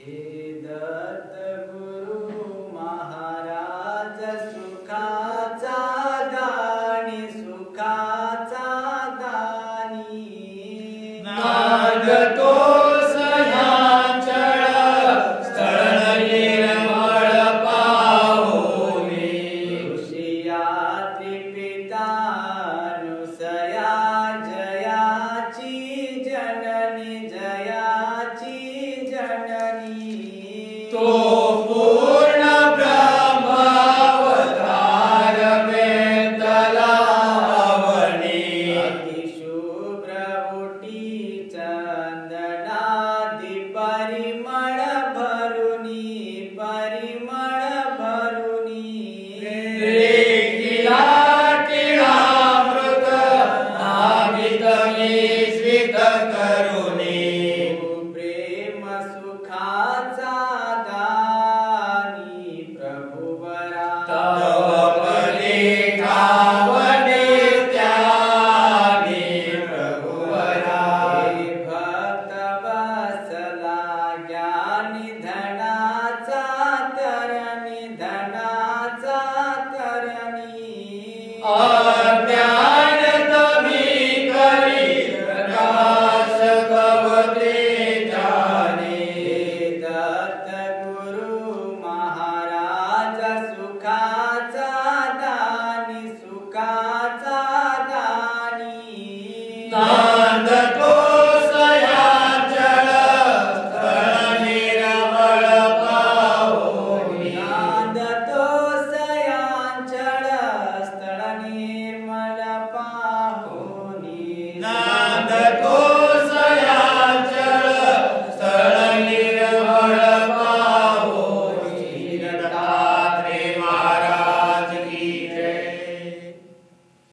हे दत्त गुरु महाराज सुखाचा दानी सुखाचा दानी नागतो सह्यांचळ स्थळ निर्मळ पाहुनी ऋषिया त्रिपितानुसया जयाची जननी जयाची जननी तो पूर्ण ब्रह्मावतार वेतलावणी अतिशुभ्र उटी चंदनादि परिमळ भरुनी परिमळ भरुनी देखिला टिळामृत नाभित मिश्रित करुणी प्रेम सुखा